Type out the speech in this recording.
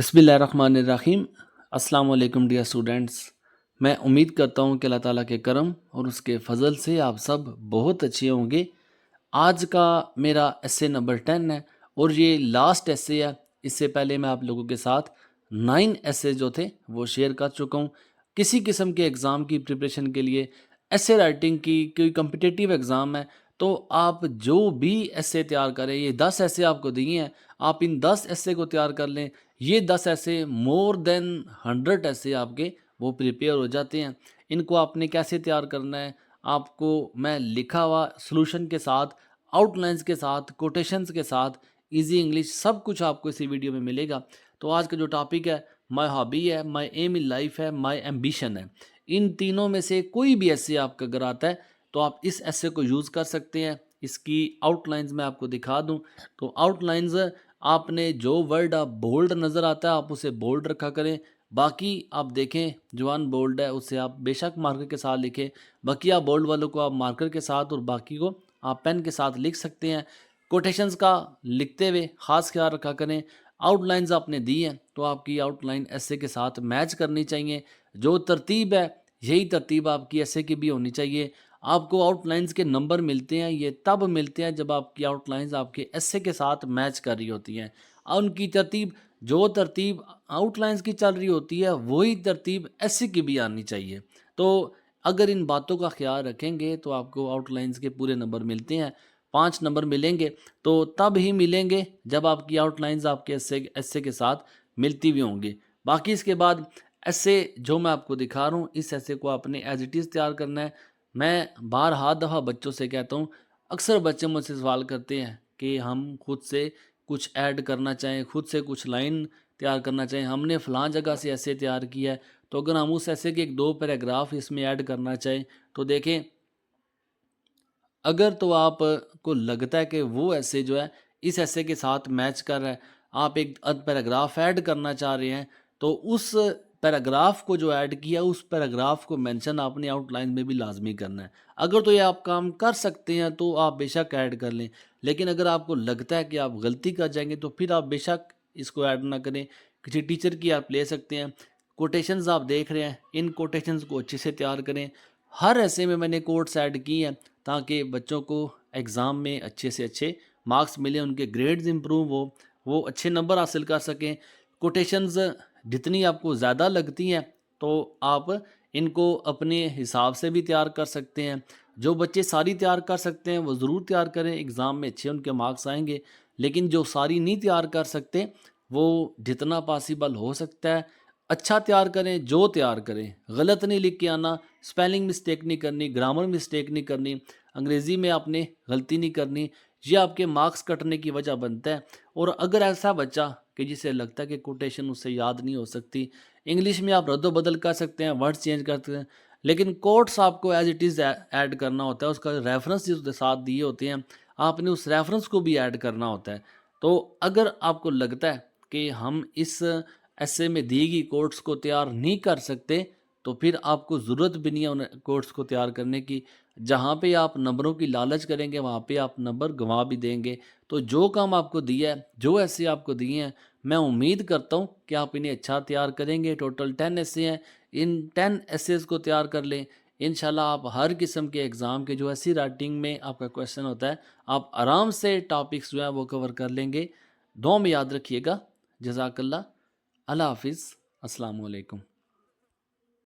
बिस्मिल्लाहिर्रहमानिर्रहीम। अस्सलाम वालेकुम डियर स्टूडेंट्स। मैं उम्मीद करता हूँ कि अल्लाह ताला के करम और उसके फ़ज़ल से आप सब बहुत अच्छे होंगे। आज का मेरा एस्से नंबर 10 है और ये लास्ट एस्से है। इससे पहले मैं आप लोगों के साथ 9 एस्से जो थे वो शेयर कर चुका हूँ। किसी किस्म के एग्ज़ाम की प्रिपरेशन के लिए, एस्से राइटिंग की, कोई कम्पिटिटिव एग्ज़ाम है, तो आप जो भी एस्से तैयार करें, ये 10 एस्से आपको दिए हैं, आप इन 10 एस्से को तैयार कर लें। ये 10 ऐसे मोर देन 100 ऐसे आपके वो प्रिपेयर हो जाते हैं। इनको आपने कैसे तैयार करना है, आपको मैं लिखा हुआ सॉल्यूशन के साथ, आउटलाइंस के साथ, कोटेशंस के साथ, इजी इंग्लिश सब कुछ आपको इसी वीडियो में मिलेगा। तो आज का जो टॉपिक है, माय हॉबी है, माय एम इन लाइफ है, माय एम्बिशन है। इन तीनों में से कोई भी ऐसे आपका अगर आता है तो आप इस ऐसे को यूज़ कर सकते हैं। इसकी आउटलाइंस मैं आपको दिखा दूं तो आउटलाइंस आपने जो वर्ड आप बोल्ड नज़र आता है आप उसे बोल्ड रखा करें। बाकी आप देखें जो अनबोल्ड है उसे आप बेशक मार्कर के साथ लिखें। बाकी आप बोल्ड वालों को आप मार्कर के साथ और बाकी को आप पेन के साथ लिख सकते हैं। कोटेशंस का लिखते हुए ख़ास ख्याल रखा करें। आउटलाइंस आपने दी हैं तो आपकी आउटलाइन ऐसे के साथ मैच करनी चाहिए। जो तरतीब है यही तरतीब आपकी ऐसे की भी होनी चाहिए। आपको आउटलाइंस के नंबर मिलते हैं, ये तब मिलते हैं जब आपकी आउटलाइंस आपके एस्से के साथ मैच कर रही होती हैं। और उनकी तरतीब, जो तरतीब आउटलाइंस की चल रही होती है वही तरतीब एस्से की भी आनी चाहिए। तो अगर इन बातों का ख्याल रखेंगे तो आपको आउटलाइंस के पूरे नंबर मिलते हैं। 5 नंबर मिलेंगे तो तब ही मिलेंगे जब आपकी आउटलाइंस आपके एस्से एस्से के साथ मिलती भी होंगी। बाकी इसके बाद एस्से जो मैं आपको दिखा रहा हूँ, इस एस्से को आपने एज इट इज़ तैयार करना है। मैं बारहा दफ़ा बच्चों से कहता हूँ, अक्सर बच्चे मुझसे सवाल करते हैं कि हम खुद से कुछ ऐड करना चाहें, खुद से कुछ लाइन तैयार करना चाहें, हमने फ़लाँ जगह से ऐसे तैयार किया है, तो अगर हम उस ऐसे के 1-2 पैराग्राफ इसमें ऐड करना चाहें तो देखें, अगर तो आपको लगता है कि वो ऐसे जो है इस ऐसे के साथ मैच कर रहा है, आप एक पैराग्राफ ऐड करना चाह रहे हैं, तो उस पैराग्राफ को जो ऐड किया उस पैराग्राफ को मेंशन आपने आउटलाइन में भी लाजमी करना है। अगर तो ये आप काम कर सकते हैं तो आप बेशक ऐड कर लें, लेकिन अगर आपको लगता है कि आप गलती कर जाएंगे तो फिर आप बेशक इसको ऐड ना करें। किसी टीचर की आप ले सकते हैं। कोटेशंस आप देख रहे हैं, इन कोटेशंस को अच्छे से तैयार करें। हर ऐसे में मैंने कोट्स ऐड की हैं ताकि बच्चों को एग्ज़ाम में अच्छे से अच्छे मार्क्स मिले, उनके ग्रेड्स इंप्रूव हो, वो अच्छे नंबर हासिल कर सकें। कोटेशंस जितनी आपको ज़्यादा लगती हैं तो आप इनको अपने हिसाब से भी तैयार कर सकते हैं। जो बच्चे सारी तैयार कर सकते हैं वो ज़रूर तैयार करें, एग्ज़ाम में अच्छे उनके मार्क्स आएंगे। लेकिन जो सारी नहीं तैयार कर सकते वो जितना पॉसिबल हो सकता है अच्छा तैयार करें। जो तैयार करें गलत नहीं लिख के आना, स्पेलिंग मिस्टेक नहीं करनी, ग्रामर मिस्टेक नहीं करनी, अंग्रेज़ी में आपने गलती नहीं करनी। ये आपके मार्क्स कटने की वजह बनता है। और अगर ऐसा बच्चा कि जिसे लगता है कि कोटेशन उससे याद नहीं हो सकती, इंग्लिश में आप रद्द बदल कर सकते हैं, वर्ड्स चेंज कर सकते हैं, लेकिन कोट्स आपको एज इट इज़ ऐड करना होता है। उसका रेफरेंस जिसके साथ दिए होते हैं आपने उस रेफरेंस को भी ऐड करना होता है। तो अगर आपको लगता है कि हम इस ऐसे में दी गई कोट्स को तैयार नहीं कर सकते तो फिर आपको ज़रूरत भी नहीं है उन कोट्स को तैयार करने की। जहाँ पे आप नंबरों की लालच करेंगे वहाँ पे आप नंबर गंवा भी देंगे। तो जो काम आपको दिया है, जो ऐसे आपको दिए हैं, मैं उम्मीद करता हूँ कि आप इन्हें अच्छा तैयार करेंगे। टोटल 10 ऐसे हैं, इन 10 एसेस को तैयार कर लें। इंशाल्लाह आप हर किस्म के एग्ज़ाम के जो ऐसी राइटिंग में आपका क्वेश्चन होता है आप आराम से टॉपिक्स जो है वो कवर कर लेंगे। दुआ में याद रखिएगा। जज़ाकल्लाह। अल्लाह हाफिज़। अस्सलाम वालेकुम।